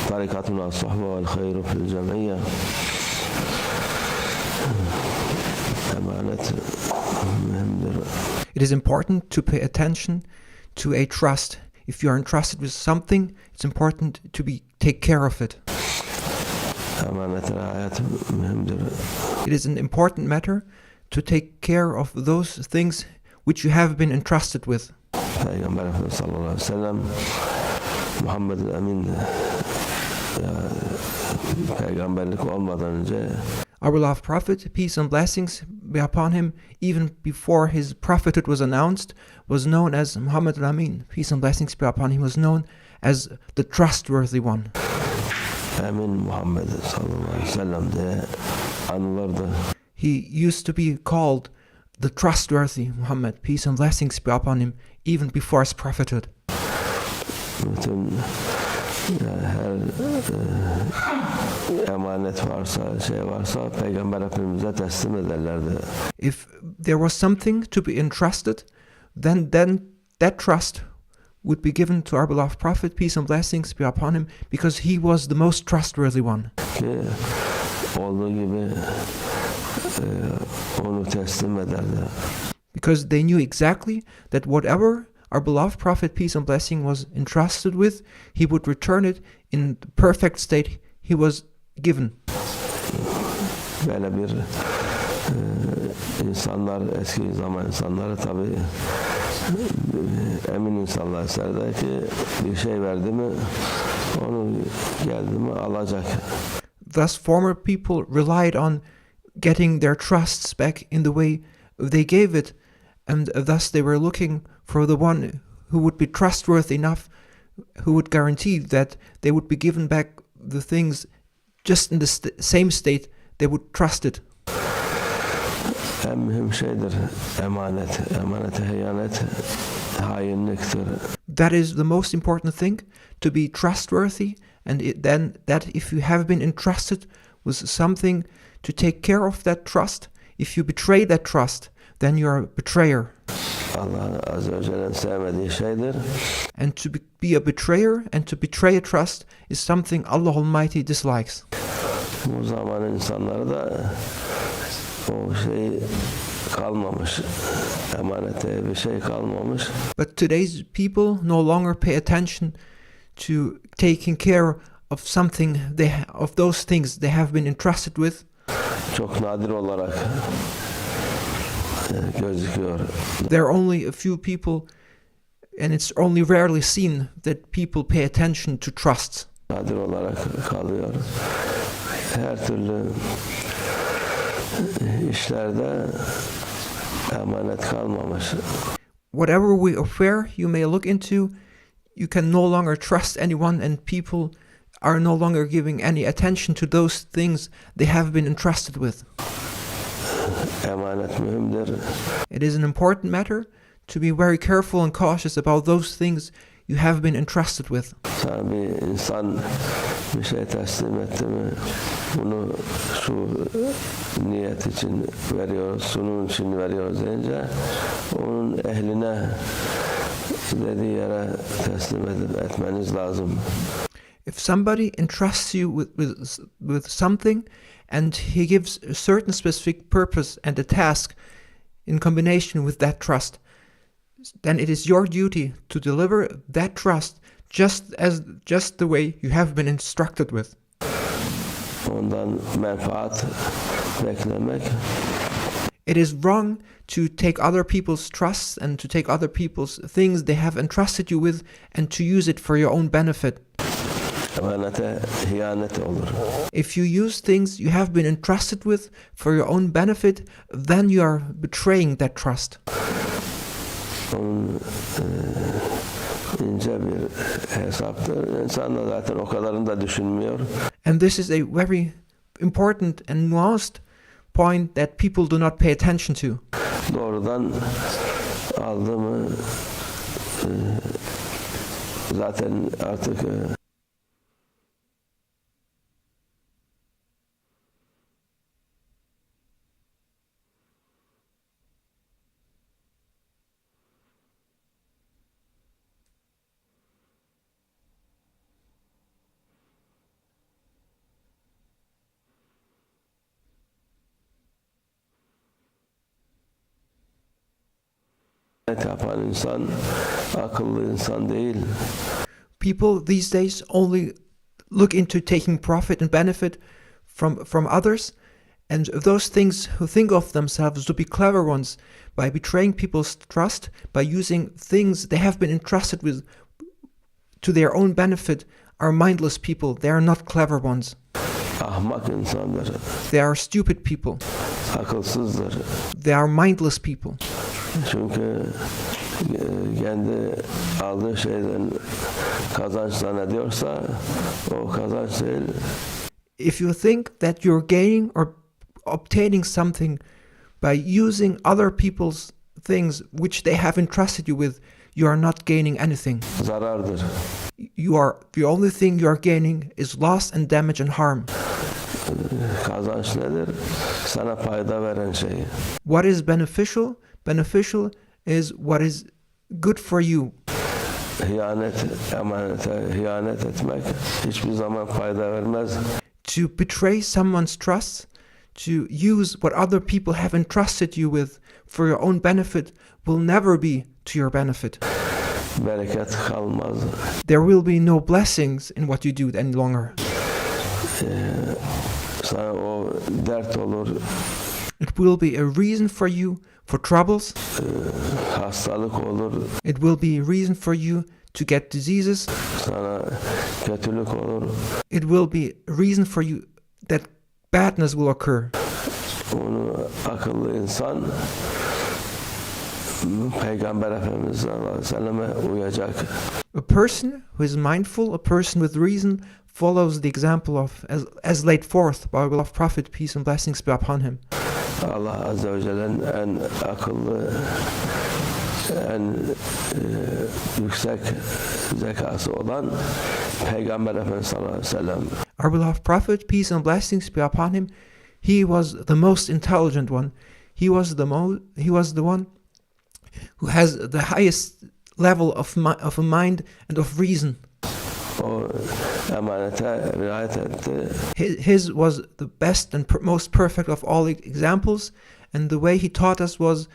tarikatuna sohbet vel hayru fil cemiyye. Emanet mühimdir. It is important to pay attention to a trust. If you are entrusted with something, it's important to take care of it. Emanet riayet mühimdir. It is an important matter to take care of those things which you have been entrusted with. Peygamber Efendimiz sallallahu aleyhi ve sellem Muhammed'in emin peygamberlik olmadan önce Our beloved Prophet, peace and blessings be upon him, even before his prophethood was announced, was known as Muhammad al-Amin. Peace and blessings be upon him, was known as the trustworthy one. Emin Muhammed sallallahu aleyhi ve sellem diye anılırdı. He used to be called the trustworthy Muhammad. Peace and blessings be upon him, even before his prophethood. Bütün her emanet varsa, varsa Peygamber Efendimiz'e teslim ederlerdi. If there was something to be entrusted, then that trust would be given to our beloved Prophet, peace and blessings be upon him, because he was the most trustworthy one. Ki olduğu gibi onu teslim ederdi. Because they knew exactly that whatever our beloved Prophet, peace and blessing, was entrusted with, he would return it in the perfect state he was given. Böyle bir insanlar, eski zaman insanları tabii emin insanlar isterler ki bir şey verdi mi onu geldi mi alacak. Thus former people relied on getting their trusts back in the way they gave it, and thus they were looking for the one who would be trustworthy enough, who would guarantee that they would be given back the things just in the same state they would trust it. En mühim şeydir emanet. Emanete hıyanet hainliktir. That is the most important thing, to be trustworthy, and then that if you have been entrusted with something, to take care of that trust. If you betray that trust, then you are a betrayer. Allah Azze ve Celle'nin sevmediği şeydir. And to be a betrayer and to betray a trust is something Allah Almighty dislikes. Bu zaman insanları da o şey kalmamış. Emanete bir şey kalmamış. But today's people no longer pay attention to taking care of something of those things they have been entrusted with. Çok nadir olarak gözüküyor. There are only a few people, and it's only rarely seen that people pay attention to trusts. Nadir olarak kalıyor. Her türlü işlerde emanet kalmamış. Whatever affair you may look into, you can no longer trust anyone, and people are no longer giving any attention to those things they have been entrusted with. Emanet mühimdir. It is an important matter to be very careful and cautious about those things you have been entrusted with. Sana bir insan bir şey teslim etti mi, bunu şu niyet için veriyoruz, şunun için veriyoruz deyince onun ehline dediği yere teslim etmeniz lazım. If somebody entrusts you with something, and he gives a certain specific purpose and a task in combination with that trust, then it is your duty to deliver that trust just the way you have been instructed with. Ondan menfaat beklemek. It is wrong to take other people's trusts and to take other people's things they have entrusted you with and to use it for your own benefit. Emanete hıyanet olur. If you use things you have been entrusted with for your own benefit, then you are betraying that trust. Onun ince bir hesaptır. İnsan da zaten o kadarını da düşünmüyor. And this is a very important and nuanced point that people do not pay attention to. Doğrudan aldı mı zaten artık hıyanet yapan insan akıllı insan değil. People these days only look into taking profit and benefit from others, and those things who think of themselves to be clever ones by betraying people's trust, by using things they have been entrusted with to their own benefit, are mindless people. They are not clever ones. Ahmak insanlar, They are stupid people. akılsızdır. They are mindless people. Çünkü kendi aldığı şeyden kazanç zannediyorsa o kazanç değil. If you think that you're gaining or obtaining something by using other people's things which they have entrusted you with, you are not gaining anything. Zarardır. The only thing you are gaining is loss and damage and harm. Kazanç nedir? Sana fayda veren şey. What is beneficial? Beneficial is what is good for you. Emanete hıyanet etmek hiçbir zaman fayda vermez. To betray someone's trust, to use what other people have entrusted you with for your own benefit will never be to your benefit. Bereket kalmaz. There will be no blessings in what you do any longer. Sana o dert olur. It will be a reason for you for troubles. Hastalık olur. It will be a reason for you to get diseases. Sana kötülük olur. It will be a reason for you that badness will occur. Onu akıllı insan Peygamber Efendimiz sallallahu aleyhi ve selleme uyacak. A person who is mindful, a person with reason, follows the example of as laid forth by our beloved Prophet, peace and blessings be upon him. Allah Azze ve Celle'nin en akıllı, en yüksek zekası olan Peygamber Efendimiz sallallahu aleyhi ve sellem. Our beloved Prophet, peace and blessings be upon him, he was the most intelligent one. He was the one who has the highest level of a mind and of reason. O emanete riayet etti. His was the best and most perfect of all examples, and the way he taught us was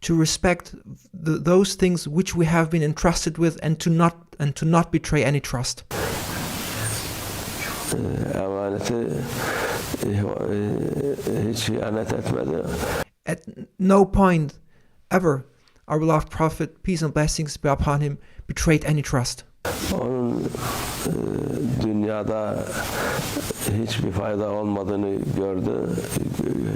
to respect those things which we have been entrusted with, and to not betray any trust. Emaneti hiç ihanet etmedi. At no point ever our beloved Prophet, peace and blessings be upon him, betrayed any trust. Onun dünyada hiçbir fayda olmadığını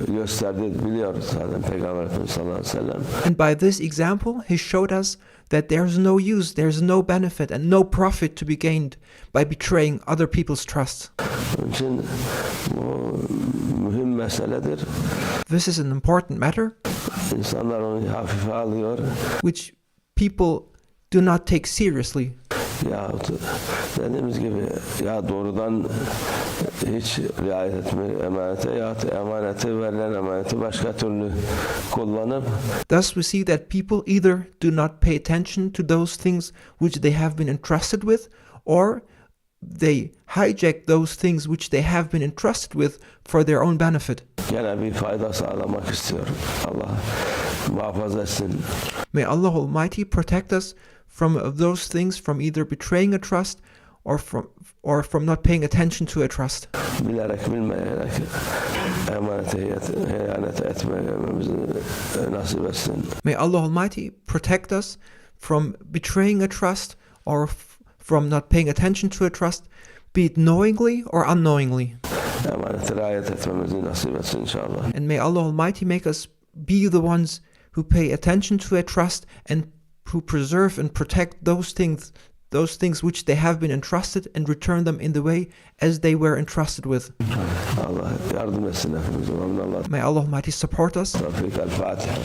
gösterdi, biliyoruz zaten Peygamber Efendimiz sallallahu aleyhi ve sellem. And by this example, he showed us that there's no use, there's no benefit and no profit to be gained by betraying other people's trust. Onun için bu mühim meseledir. This is an important matter, İnsanlar onu hafife alıyor. which people do not take seriously. Yahut dediğimiz gibi ya doğrudan hiç riayet etmiyor emanete, yahut emaneti, verilen emaneti başka türlü kullanıp Thus we see that people either do not pay attention to those things which they have been entrusted with, or they hijack those things which they have been entrusted with for their own benefit. gene bir fayda sağlamak istiyor. Allah muhafaza etsin. May Allah Almighty protect us from those things, from either betraying a trust or from not paying attention to a trust. Bilerek bilmeyerek emanete hıyanet etmemizi nasip etsin. May Allah Almighty protect us from betraying a trust or from not paying attention to a trust, be it knowingly or unknowingly. Emanete riayet etmemizi nasip etsin inşallah. And may Allah Almighty make us be the ones who pay attention to a trust and who preserve and protect those things which they have been entrusted, and return them in the way as they were entrusted with. Allah yardım etsin hepimize. May Allah Almighty support us. Fatiha.